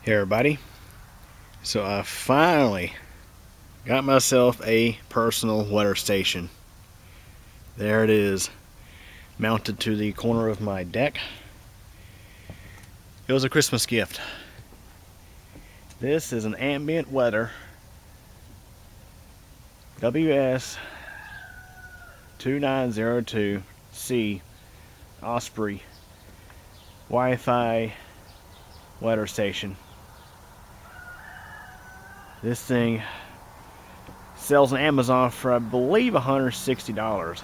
Hey everybody, so I finally got myself a personal weather station. There it is, mounted to the corner of my deck. It was a Christmas gift. This is an Ambient weather WS-2902C Osprey Wi-Fi weather station. This thing sells on Amazon for I believe $160,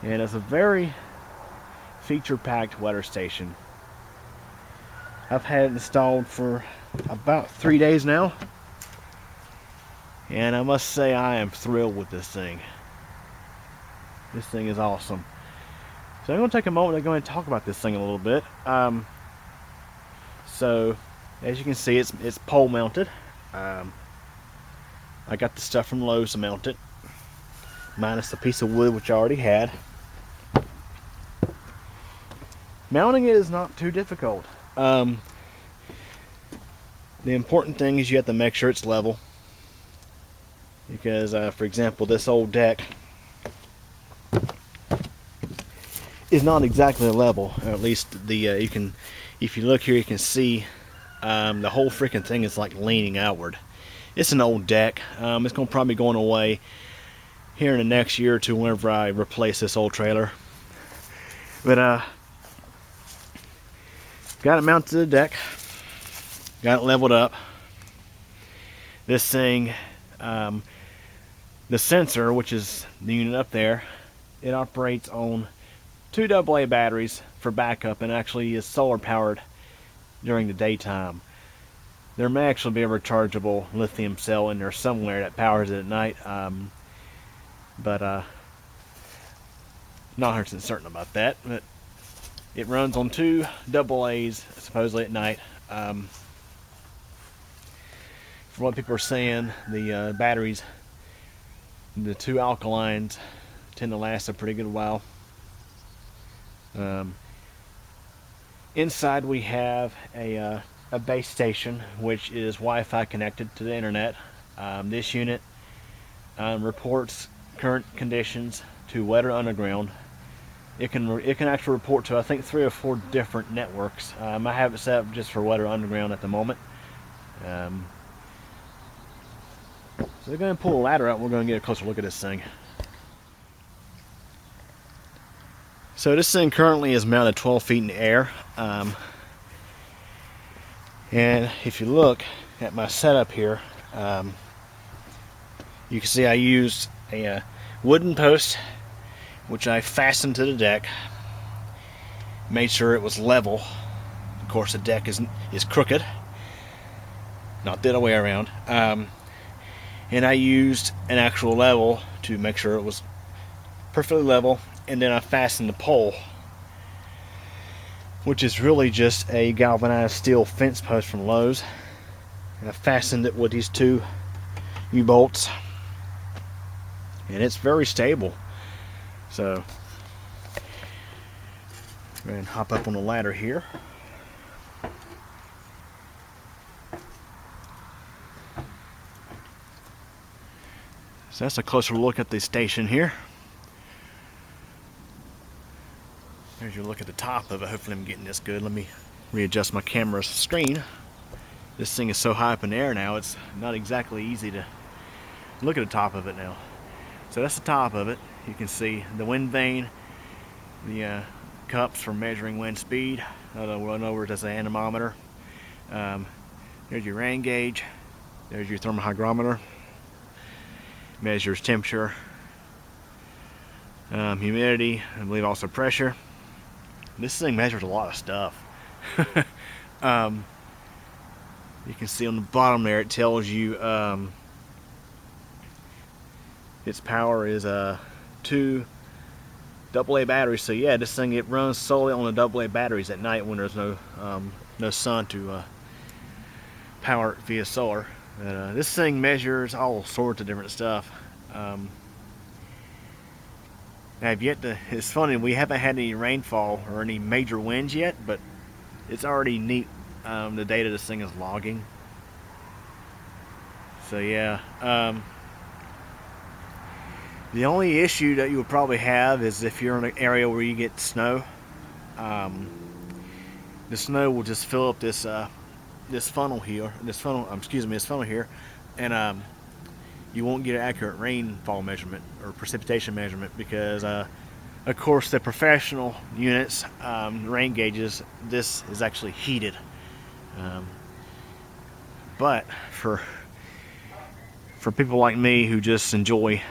and it's a very feature-packed weather station. I've had it installed for about 3 days now, and I must say I am thrilled with this thing. This thing is awesome. So I'm going to take a moment to go and talk about this thing a little bit. So as you can see, it's pole mounted. I got the stuff from Lowe's to mount it, minus the piece of wood which I already had. Mounting it is not too difficult. The important thing is you have to make sure it's level, because for example, this old deck is not exactly level. Or at least the you can, if you look here, you can see the whole freaking thing is like leaning outward. It's an old deck. It's going to probably be going away here in the next year or two whenever I replace this old trailer. But got it mounted to the deck, got it leveled up. This thing, the sensor, which is the unit up there, it operates on 2 AA batteries for backup, and actually is solar powered during the daytime. There may actually be a rechargeable lithium cell in there somewhere that powers it at night, but not 100% certain about that. But it runs on 2 AA's supposedly at night. From what people are saying, the batteries, the 2 alkalines, tend to last a pretty good while. Inside we have a base station which is Wi-Fi connected to the internet. This unit reports current conditions to Weather Underground. It can actually report to I think 3 or 4 different networks. I have it set up just for Weather Underground at the moment. So we're going to pull the ladder out and we're going to get a closer look at this thing. So this thing currently is mounted 12 feet in the air. And if you look at my setup here, you can see I used a wooden post which I fastened to the deck, made sure it was level. Of course the deck is crooked, not the other way around. And I used an actual level to make sure it was perfectly level, and then I fastened the pole, which is really just a galvanized steel fence post from Lowe's, and I fastened it with these 2 U-bolts, and it's very stable. So go ahead and hop up on the ladder here. So that's a closer look at the station here. There's your look at the top of it. Hopefully I'm getting this good. Let me readjust my camera screen. This thing is so high up in the air now, it's not exactly easy to look at the top of it now. So that's the top of it. You can see the wind vane, the cups for measuring wind speed. I'll run over it as an anemometer. There's your rain gauge. There's your thermohygrometer. Measures temperature, humidity, I believe also pressure. This thing measures a lot of stuff. You can see on the bottom there it tells you its power is 2 AA batteries. So yeah, this thing, it runs solely on the AA batteries at night when there's no sun to power it via solar. This thing measures all sorts of different stuff. It's funny, we haven't had any rainfall or any major winds yet, but it's already neat the data this thing is logging. So yeah, the only issue that you would probably have is if you're in an area where you get snow. The snow will just fill up this this funnel here, this funnel here, and you won't get an accurate rainfall measurement or precipitation measurement because, of course, the professional units, rain gauges, this is actually heated. But for people like me who just enjoy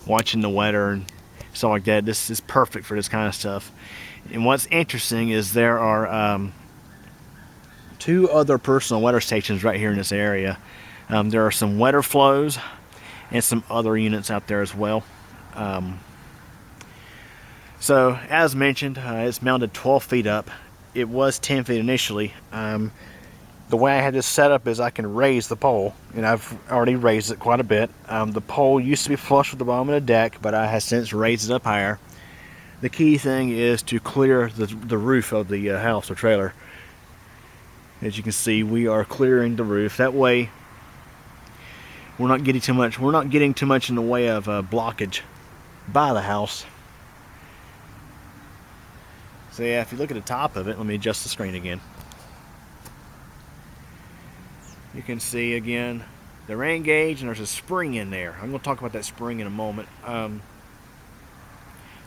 watching the weather and stuff like that, this is perfect for this kind of stuff. And what's interesting is there are 2 other personal weather stations right here in this area. There are some weather flows and some other units out there as well. So as mentioned, it's mounted 12 feet up. It was 10 feet initially. The way I had this set up is I can raise the pole, and I've already raised it quite a bit. The pole used to be flush with the bottom of the deck, but I have since raised it up higher. The key thing is to clear the roof of the house or trailer. As you can see, we are clearing the roof. That way, we're not getting too much. We're not getting too much in the way of blockage by the house. So yeah, if you look at the top of it, let me adjust the screen again. You can see again the rain gauge, and there's a spring in there. I'm going to talk about that spring in a moment.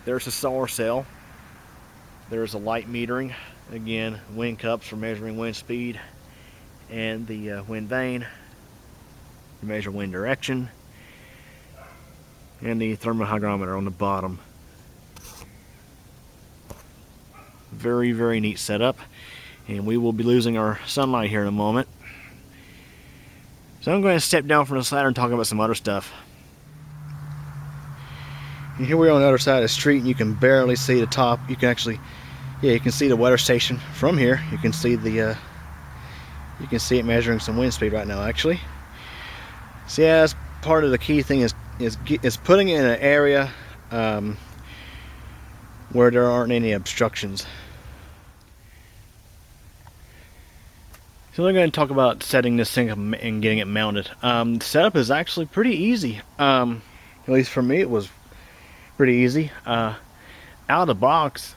There's a solar cell. There's a light metering. Again, wind cups for measuring wind speed, and the wind vane to measure wind direction, and the thermal hygrometer on the bottom. Very, very neat setup, and we will be losing our sunlight here in a moment. So I'm going to step down from this ladder and talk about some other stuff. And here we are on the other side of the street, and you can barely see the top. You can actually, yeah, you can see the weather station from here. You can see the, you can see it measuring some wind speed right now, actually. So yeah, that's part of the key thing is putting it in an area where there aren't any obstructions. So we're going to talk about setting this thing up and getting it mounted. The setup is actually pretty easy. At least for me, it was pretty easy. Out of the box,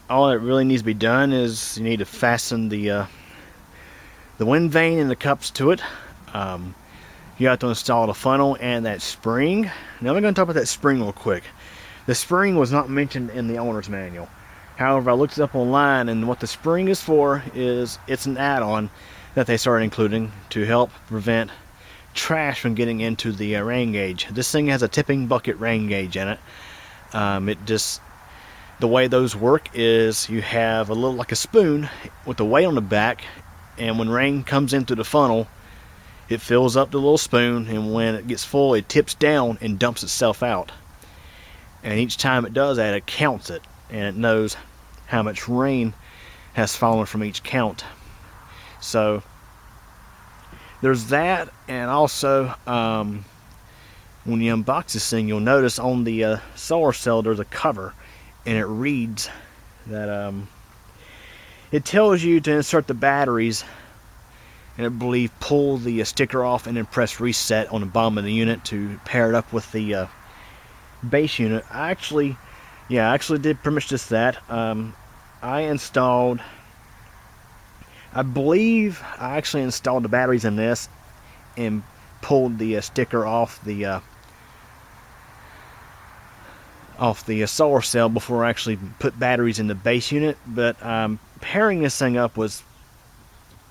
all that really needs to be done is you need to fasten the wind vane and the cups to it. You have to install the funnel and that spring. Now we're going to talk about that spring real quick. The spring was not mentioned in the owner's manual. However, I looked it up online, and what the spring is for is it's an add-on that they started including to help prevent trash from getting into the rain gauge. This thing has a tipping bucket rain gauge in it. The way those work is you have a little like a spoon with the weight on the back, and when rain comes into the funnel, it fills up the little spoon, and when it gets full, it tips down and dumps itself out. And each time it does that, it counts it, and it knows how much rain has fallen from each count. So there's that, and also when you unbox this thing, you'll notice on the solar cell there's a cover, and it reads that it tells you to insert the batteries, and I believe pull the sticker off and then press reset on the bottom of the unit to pair it up with the base unit. I actually did pretty much just that. I believe I actually installed the batteries in this and pulled the sticker off the solar cell before I actually put batteries in the base unit. But pairing this thing up was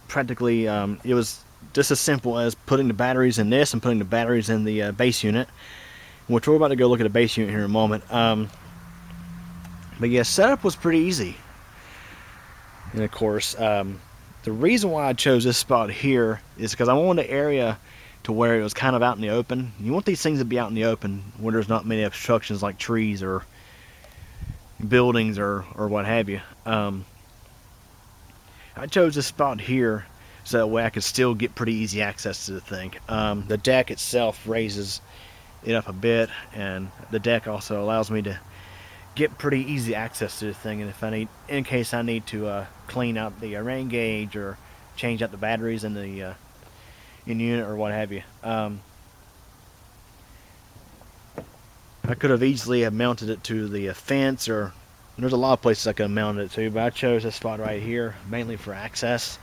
practically, it was just as simple as putting the batteries in this and putting the batteries in the base unit, which we're about to go look at the base unit here in a moment. But yeah, setup was pretty easy. And of course, the reason why I chose this spot here is because I wanted an area to where it was kind of out in the open. You want these things to be out in the open where there's not many obstructions like trees or buildings or what have you. I chose this spot here so that way I could still get pretty easy access to the thing. The deck itself raises it up a bit, and the deck also allows me to get pretty easy access to the thing. And if I need, in case I need to clean out the rain gauge or change out the batteries in the unit or what have you, I could have easily have mounted it to the fence, or there's a lot of places I could have mounted it to, but I chose this spot right here mainly for access.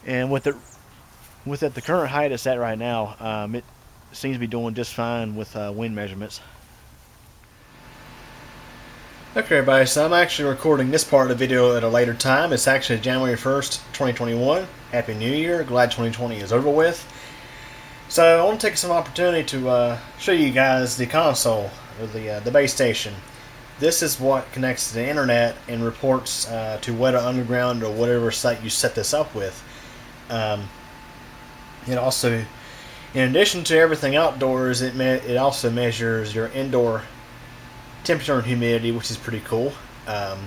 And with the current height it's at right now, it seems to be doing just fine with wind measurements. Okay, everybody, so I'm actually recording this part of the video at a later time. It's actually January 1st, 2021. Happy New Year. Glad 2020 is over with. So I want to take some opportunity to show you guys the console, or the base station. This is what connects to the internet and reports to Weather Underground or whatever site you set this up with. It also, in addition to everything outdoors, it also measures your indoor temperature and humidity, which is pretty cool. The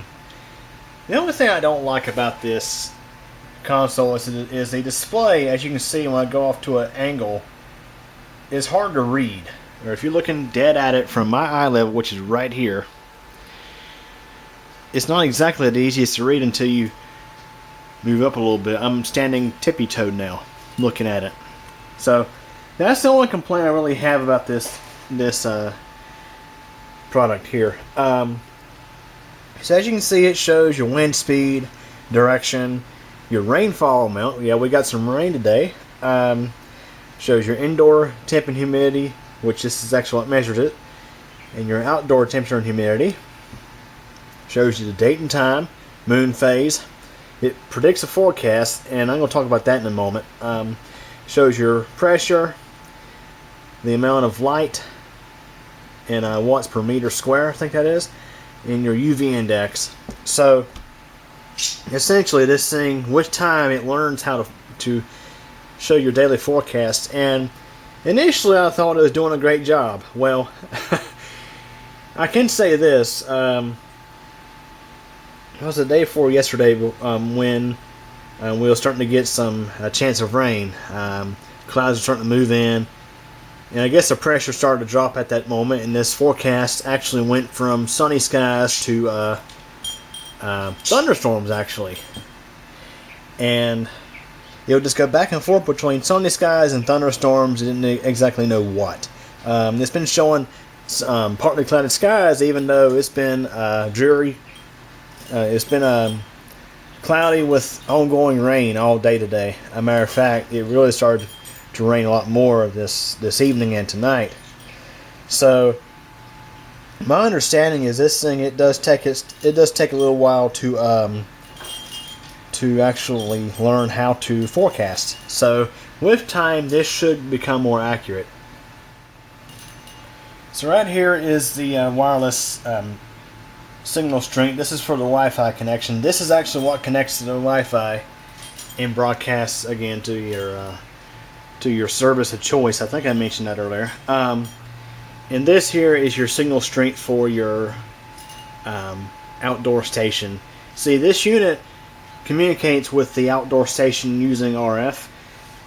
only thing I don't like about this console is the display. As you can see, when I go off to an angle, it's hard to read. Or if you're looking dead at it from my eye level, which is right here, it's not exactly the easiest to read until you move up a little bit. I'm standing tippy-toed now, looking at it. So that's the only complaint I really have about this product here. So as you can see, it shows your wind speed, direction, your rainfall amount. Yeah, we got some rain today. Shows your indoor temp and humidity, which this is actually what measures it, and your outdoor temperature and humidity. Shows you the date and time, moon phase. It predicts a forecast, and I'm going to talk about that in a moment. Shows your pressure, the amount of light, and watts per meter square, I think that is, and your UV index. So essentially, this thing, with time, it learns how to show your daily forecast. And initially, I thought it was doing a great job. Well, I can say this. It was the day before yesterday when we were starting to get some chance of rain. Clouds are starting to move in. And I guess the pressure started to drop at that moment, and this forecast actually went from sunny skies to thunderstorms, actually. And it would just go back and forth between sunny skies and thunderstorms. Didn't exactly know what. It's been showing partly clouded skies, even though it's been dreary. It's been cloudy with ongoing rain all day today. As a matter of fact, it really started to rain a lot more this evening and tonight. So my understanding is this thing, it does take a little while to actually learn how to forecast. So with time, this should become more accurate. So right here is the wireless signal strength. This is for the Wi-Fi connection. This is actually what connects to the Wi-Fi and broadcasts again to your service of choice. I think I mentioned that earlier. And this here is your signal strength for your outdoor station. See, this unit communicates with the outdoor station using RF,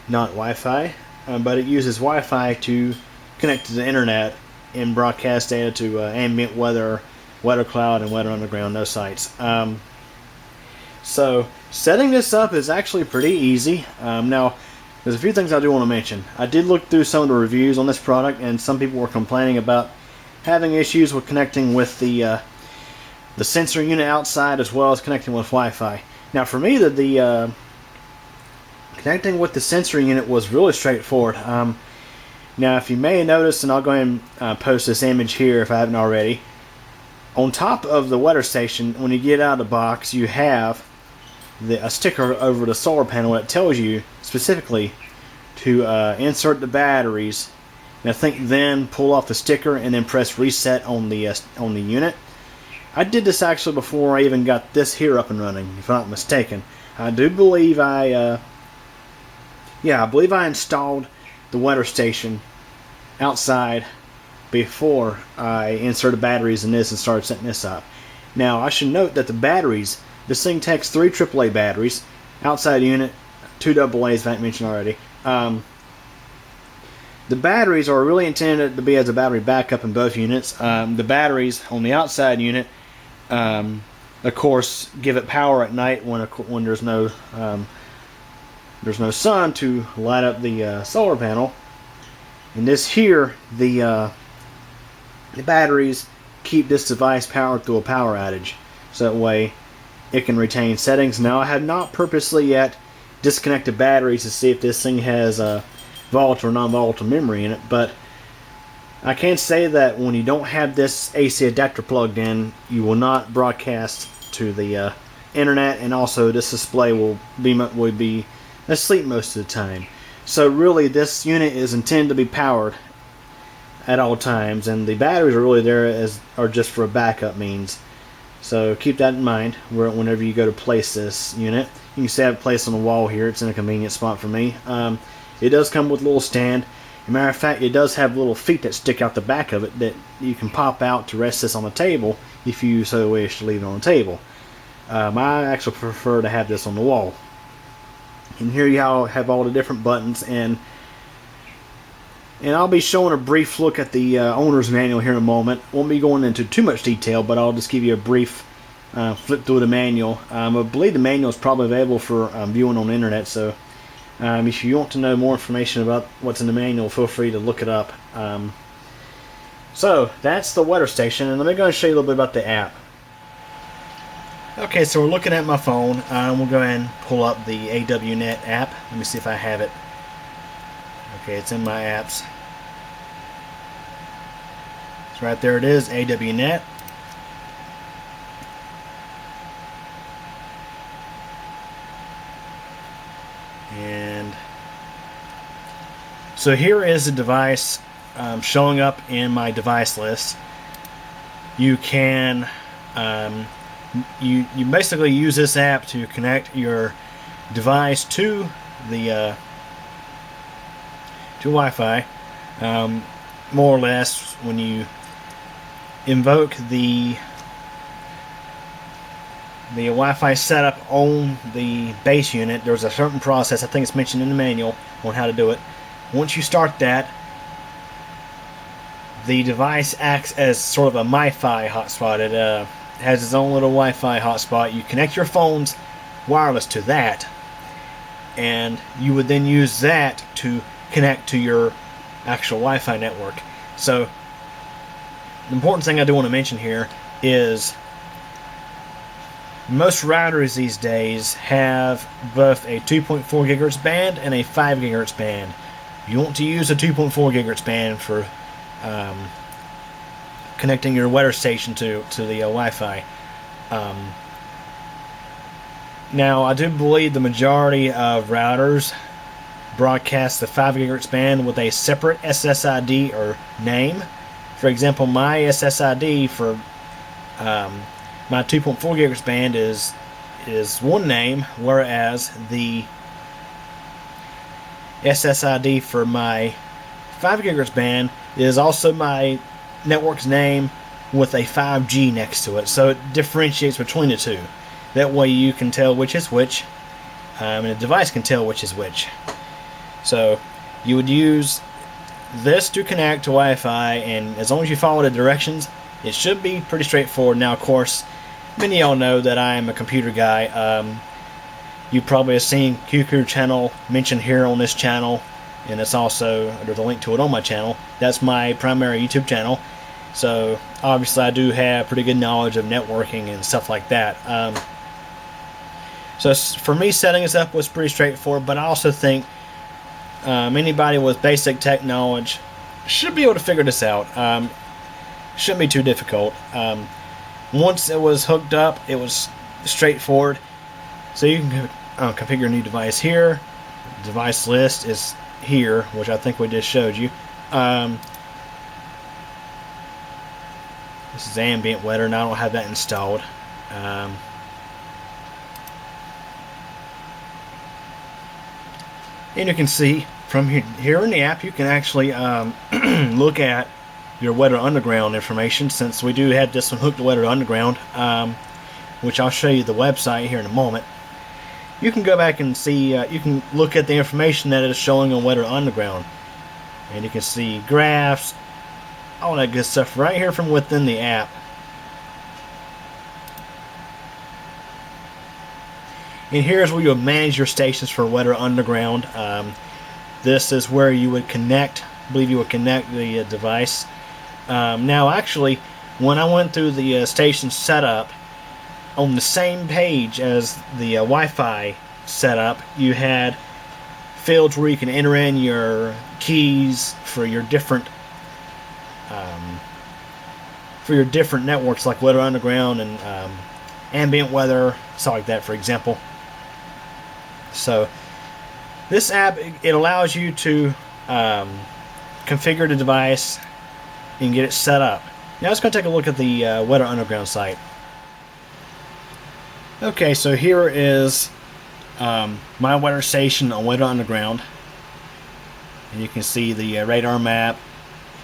not Wi-Fi, but it uses Wi-Fi to connect to the internet and broadcast data to Ambient, Weather Cloud, and Weather Underground, those sites. So setting this up is actually pretty easy. Now, there's a few things I do want to mention. I did look through some of the reviews on this product, and some people were complaining about having issues with connecting with the sensor unit outside, as well as connecting with Wi-Fi. Now, for me, the connecting with the sensor unit was really straightforward. Now, if you may notice, and I'll go ahead and post this image here if I haven't already, on top of the weather station, when you get out of the box, you have a sticker over the solar panel that tells you specifically to insert the batteries, and I think then pull off the sticker and then press reset on the unit. I did this actually before I even got this here up and running, if I'm not mistaken. I do believe I believe I installed the weather station outside before I inserted batteries in this and started setting this up. Now, I should note that the batteries, this thing takes 3 AAA batteries, outside unit, 2 AA's, if I haven't mentioned already. The batteries are really intended to be as a battery backup in both units. The batteries on the outside unit, of course, give it power at night when there's no sun to light up the solar panel. And this here, the batteries keep this device powered through a power outage, so that way it can retain settings. Now, I have not purposely yet disconnected batteries to see if this thing has volatile or non-volatile memory in it, but I can say that when you don't have this AC adapter plugged in, you will not broadcast to the internet, and also this display will be asleep most of the time. So really, this unit is intended to be powered at all times, and the batteries are really there are just for a backup means. So keep that in mind whenever you go to place this unit. You can see I have it placed on the wall here. It's in a convenient spot for me. It does come with a little stand. As a matter of fact, it does have little feet that stick out the back of it that you can pop out to rest this on the table if you so wish to leave it on the table. I actually prefer to have this on the wall. And here you have all the different buttons, and I'll be showing a brief look at the owner's manual here in a moment. Won't be going into too much detail, but I'll just give you a brief flip through the manual. I believe the manual is probably available for viewing on the internet, so if you want to know more information about what's in the manual, feel free to look it up. So that's the weather station, and let me go and show you a little bit about the app. Okay, so we're looking at my phone. We'll go ahead and pull up the AWNet app. Let me see if I have it. Okay, it's in my apps. So right there it is, AWNet. And so here is the device showing up in my device list. You can you basically use this app to connect your device to the to Wi-Fi. More or less, when you invoke the Wi-Fi setup on the base unit, there's a certain process, I think it's mentioned in the manual, on how to do it. Once you start that, the device acts as sort of a MiFi hotspot. It has its own little Wi-Fi hotspot. You connect your phones wireless to that, and you would then use that to connect to your actual Wi-Fi network. So the important thing I do want to mention here is most routers these days have both a 2.4 gigahertz band and a 5 gigahertz band. You want to use a 2.4 gigahertz band for connecting your weather station to the Wi-Fi. Now, I do believe the majority of routers broadcast the 5 gigahertz band with a separate SSID or name. For example, my SSID for my 2.4 gigahertz band is one name, whereas the SSID for my 5 gigahertz band is also my network's name with a 5G next to it. So it differentiates between the two. That way you can tell which is which, and the device can tell which is which. So you would use this to connect to Wi-Fi, and as long as you follow the directions, it should be pretty straightforward. Now, of course, many of y'all know that I am a computer guy. You probably have seen QQ channel mentioned here on this channel, and it's also, there's a link to it on my channel. That's my primary YouTube channel. So obviously I do have pretty good knowledge of networking and stuff like that. So for me, setting this up was pretty straightforward, but I also think anybody with basic tech knowledge should be able to figure this out. Shouldn't be too difficult. Once it was hooked up, it was straightforward. So you can configure a new device here. Device list is here, which I think we just showed you. This is Ambient weather, and I don't have that installed. And you can see from here in the app, you can actually look at your Weather Underground information, since we do have this one hooked to Weather Underground, which I'll show you the website here in a moment. You can go back and see, you can look at the information that is showing on Weather Underground. And you can see graphs, all that good stuff right here from within the app. And here's where you'll manage your stations for Weather Underground. This is where you would connect, I believe you would connect the device. Now actually, when I went through the station setup, on the same page as the Wi-Fi setup, you had fields where you can enter in your keys for your different networks, like Weather Underground and Ambient Weather, stuff like that, for example. So this app, it allows you to configure the device and get it set up. Now let's go take a look at the Weather Underground site. Okay, so here is my weather station on Weather Underground, and you can see the radar map,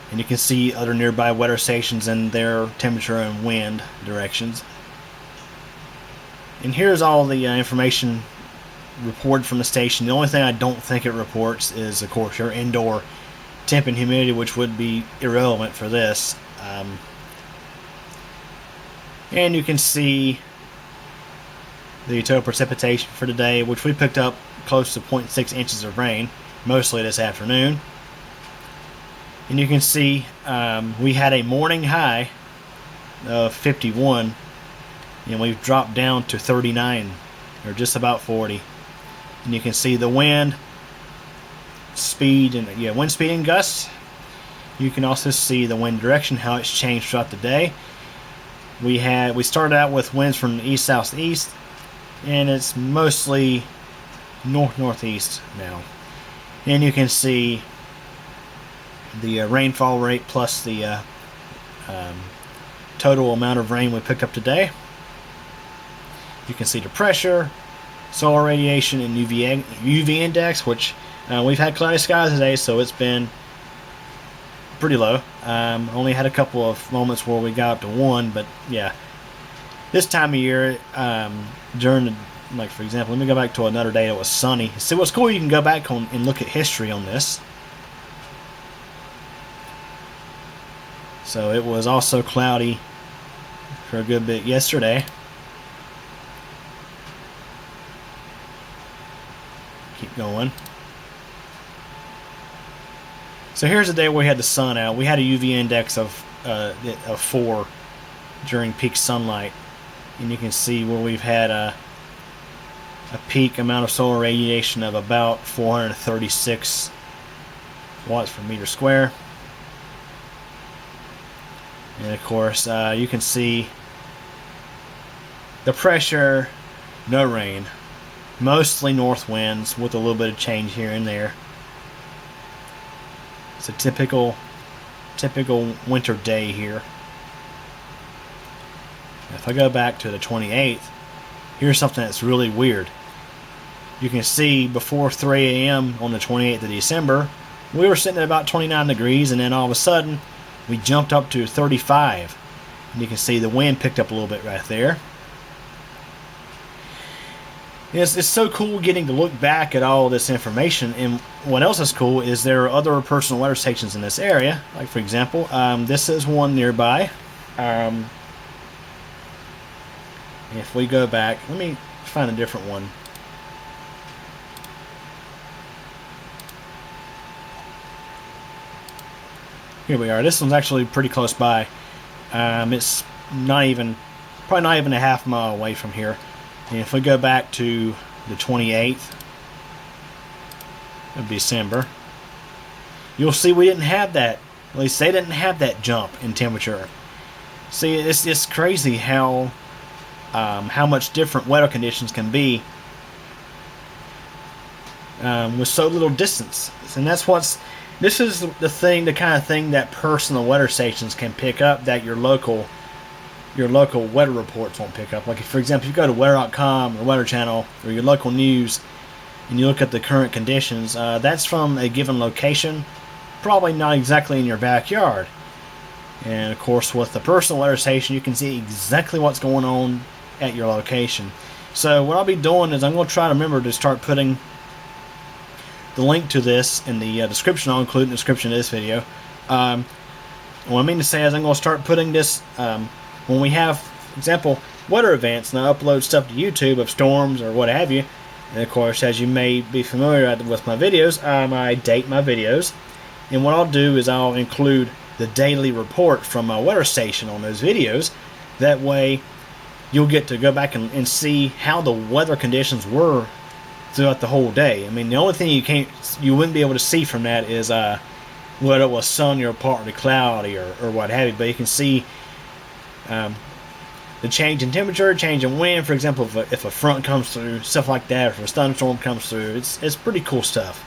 and you can see other nearby weather stations and their temperature and wind directions. And here's all the information reported from the station. The only thing I don't think it reports is, of course, your indoor temp and humidity, which would be irrelevant for this. And you can see the total precipitation for today, which we picked up close to 0.6 inches of rain, mostly this afternoon. And you can see we had a morning high of 51, and we've dropped down to 39, or just about 40. And you can see the wind speed and wind speed and gusts. You can also see the wind direction, how it's changed throughout the day. We started out with winds from east southeast, and it's mostly north-northeast now. And you can see the rainfall rate plus the total amount of rain we picked up today. You can see the pressure, solar radiation, and UV index, which we've had cloudy skies today, so it's been pretty low. Only had a couple of moments where we got up to 1, but yeah, this time of year, during the, like for example, let me go back to another day that was sunny. See what's cool, you can go back and look at history on this. So it was also cloudy for a good bit yesterday. Keep going. So here's a day where we had the sun out. We had a UV index of 4 during peak sunlight, and you can see where we've had a peak amount of solar radiation of about 436 watts per meter square. And of course, you can see the pressure, no rain, mostly north winds with a little bit of change here and there. It's a typical winter day here. If I go back to the 28th, here's something that's really weird. You can see before 3 a.m. on the 28th of December, we were sitting at about 29 degrees, and then all of a sudden, we jumped up to 35. And you can see the wind picked up a little bit right there. It's so cool getting to look back at all this information, and what else is cool is there are other personal weather stations in this area. Like for example, this is one nearby. If we go back, let me find a different one. Here we are. This one's actually pretty close by. It's probably not even a half mile away from here. And if we go back to the 28th of December, you'll see we didn't have that. At least they didn't have that jump in temperature. See, it's crazy how much different weather conditions can be with so little distance. And this is the kind of thing that personal weather stations can pick up that your local weather reports won't pick up. Like, for example, if you go to weather.com or Weather Channel or your local news and you look at the current conditions, that's from a given location, probably not exactly in your backyard. And of course, with the personal weather station, you can see exactly what's going on at your location. So what I'll be doing is I'm going to try to remember to start putting the link to this in the description. I'll include in the description of this video. What I mean to say is I'm going to start putting this, when we have, for example, weather events, and I upload stuff to YouTube of storms or what have you. And of course, as you may be familiar with my videos, I date my videos. And what I'll do is I'll include the daily report from my weather station on those videos. That way, you'll get to go back and see how the weather conditions were throughout the whole day. I mean, the only thing you wouldn't be able to see from that is whether it was sunny or partly cloudy or what have you. But you can see the change in temperature, change in wind. For example, if a front comes through, stuff like that. Or if a thunderstorm comes through, it's pretty cool stuff.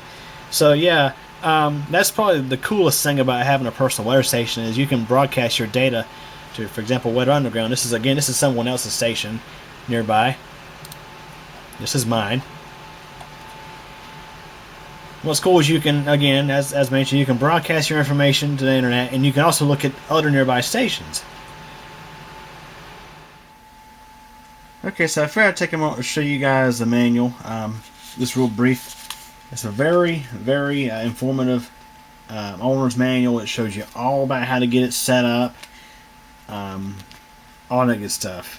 So yeah, that's probably the coolest thing about having a personal weather station is you can broadcast your data to, for example, Weather Underground. This is someone else's station nearby. This is mine. What's cool is you can, again, as mentioned, you can broadcast your information to the internet, and you can also look at other nearby stations. Okay, so I figured I'd take a moment to show you guys the manual. Just real brief. It's a very, very informative owner's manual. It shows you all about how to get it set up, all that good stuff.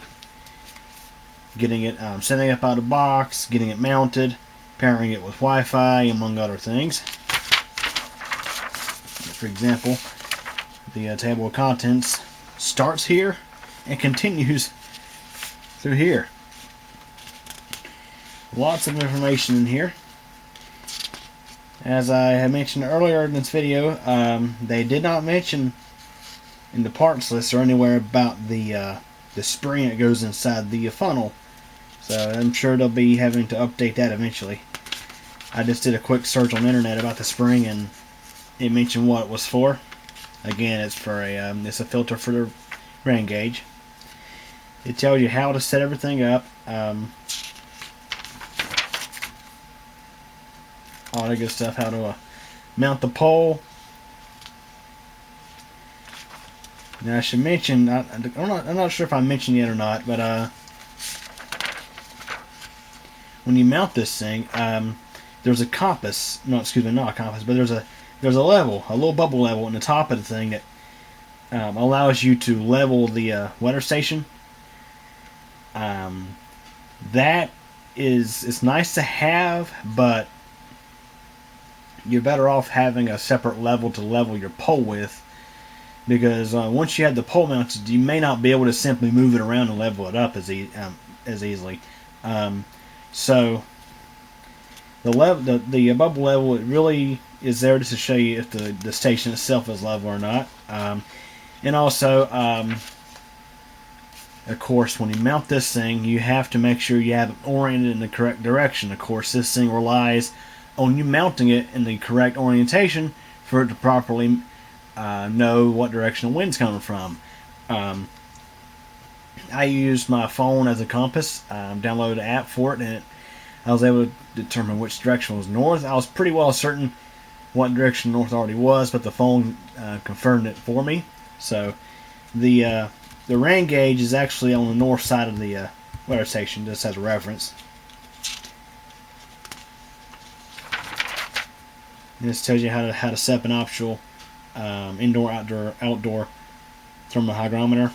Getting it, setting up out of the box, getting it mounted, pairing it with Wi-Fi, among other things. For example, the table of contents starts here and continues through here. Lots of information in here. As I had mentioned earlier in this video, they did not mention in the parts list or anywhere about the spring that goes inside the funnel. So I'm sure they'll be having to update that eventually. I just did a quick search on the internet about the spring, and it mentioned what it was for. Again, it's for it's a filter for the rain gauge. It tells you how to set everything up. All that good stuff. How to mount the pole. Now I should mention, I'm not sure if I mentioned yet or not, but when you mount this thing, there's a compass. No, excuse me, not a compass, but there's a level, a little bubble level in the top of the thing that allows you to level the weather station. That it's nice to have, but you're better off having a separate level to level your pole with, because once you have the pole mounted, you may not be able to simply move it around and level it up as easily. So the bubble level, it really is there just to show you if the station itself is level or not. And also, of course, when you mount this thing, you have to make sure you have it oriented in the correct direction. Of course, this thing relies on you mounting it in the correct orientation for it to properly know what direction the wind's coming from. I used my phone as a compass. Downloaded an app for it, and I was able to determine which direction was north. I was pretty well certain what direction north already was, but the phone confirmed it for me. So the rain gauge is actually on the north side of the weather station, just as a reference. And this tells you how to set up an optional indoor, outdoor thermal hygrometer.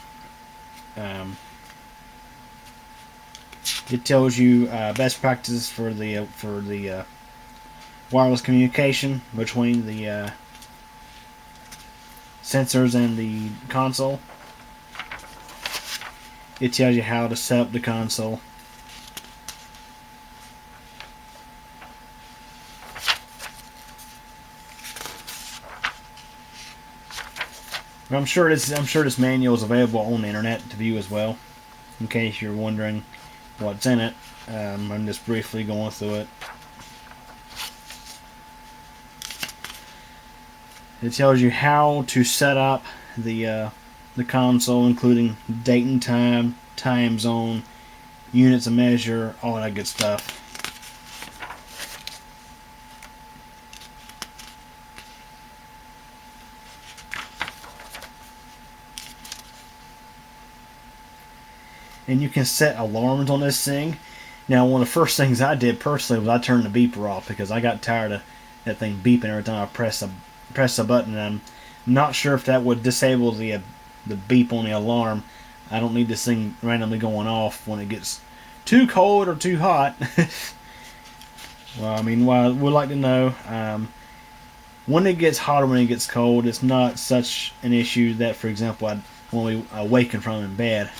It tells you best practices for the wireless communication between the sensors and the console. It tells you how to set up the console. I'm sure this manual is available on the internet to view as well, in case you're wondering what's in it. I'm just briefly going through it. It tells you how to set up the console, including date and time, time zone, units of measure, all that good stuff. And you can set alarms on this thing. Now, one of the first things I did personally was I turned the beeper off, because I got tired of that thing beeping every time I press a button. And I'm not sure if that would disable the beep on the alarm. I don't need this thing randomly going off when it gets too cold or too hot. Well, I mean, well, we'd like to know when it gets hot or when it gets cold. It's not such an issue that, for example, when we awaken from in bed,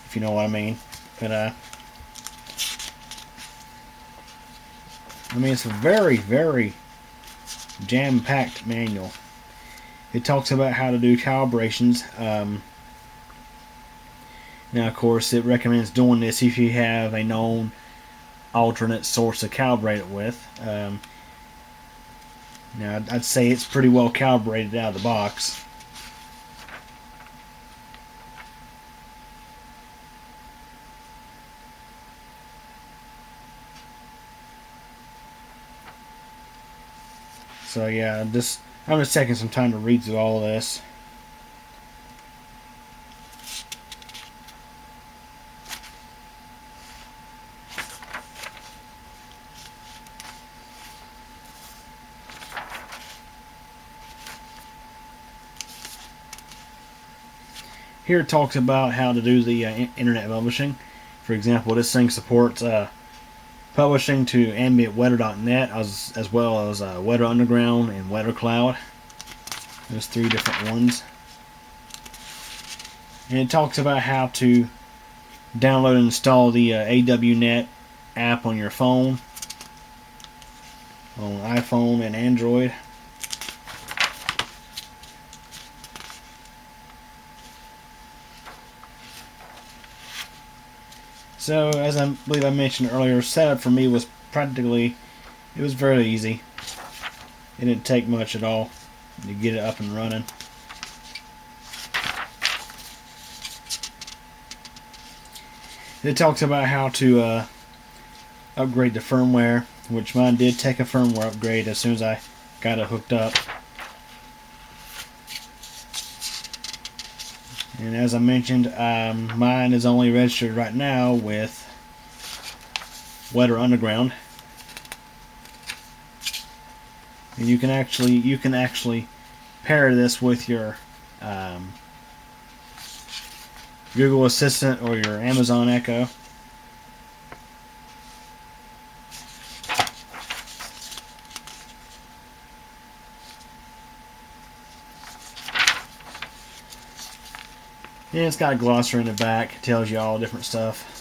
if you know what I mean. But I mean, it's a very, very jam-packed manual. It talks about how to do calibrations. Now, of course, it recommends doing this if you have a known alternate source to calibrate it with. Now, I'd say it's pretty well calibrated out of the box. So yeah, I'm just taking some time to read through all of this. Here it talks about how to do the internet publishing. For example, this thing supports publishing to Ambient Weather.net as well as Weather Underground and Weather Cloud. There's 3 different ones. And it talks about how to download and install the AWNet app on your phone, on iPhone and Android. So, as I believe I mentioned earlier, setup for me was it was very easy. It didn't take much at all to get it up and running. It talks about how to upgrade the firmware, which mine did take a firmware upgrade as soon as I got it hooked up. And as I mentioned, mine is only registered right now with Weather Underground. And you can actually pair this with your Google Assistant or your Amazon Echo. And it's got a glossary in the back. It tells you all different stuff.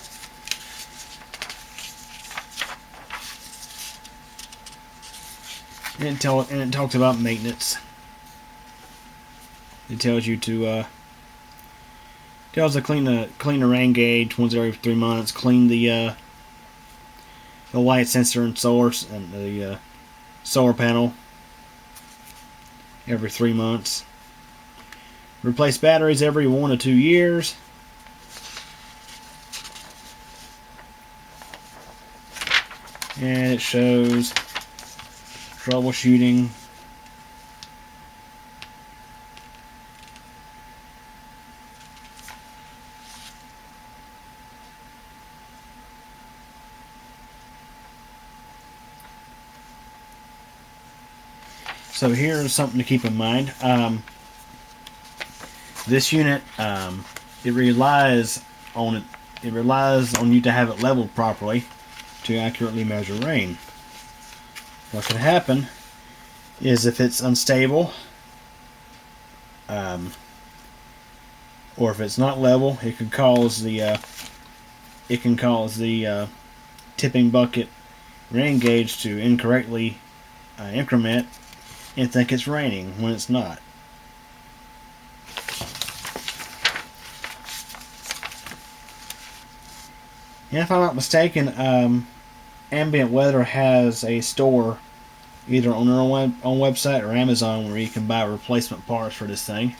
And it talks about maintenance. It tells you to clean the rain gauge once every 3 months. Clean the light sensor and source and the solar panel every 3 months. Replace batteries every 1 to 2 years. And it shows troubleshooting. So here's something to keep in mind. This unit, it relies on you to have it leveled properly to accurately measure rain. What can happen is if it's unstable, or if it's not level, it can cause the tipping bucket rain gauge to incorrectly increment and think it's raining when it's not. And if I'm not mistaken, Ambient Weather has a store either on their own website or Amazon where you can buy replacement parts for this thing.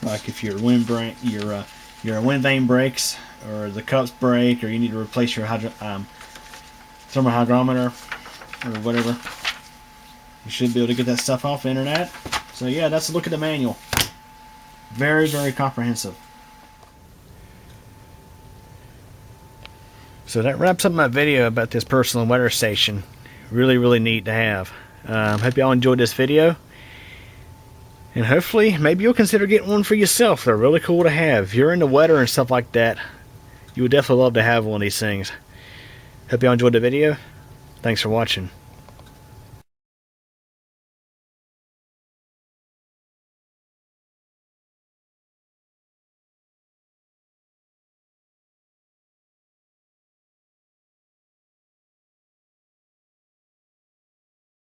Like if your wind vane breaks or the cups break or you need to replace your thermal hygrometer or whatever, you should be able to get that stuff off the internet. So yeah, that's a look at the manual. Very, very comprehensive. So that wraps up my video about this personal weather station. Really neat to have. Hope y'all enjoyed this video. And hopefully, maybe you'll consider getting one for yourself. They're really cool to have. If you're into weather and stuff like that, you would definitely love to have one of these things. Hope y'all enjoyed the video. Thanks for watching.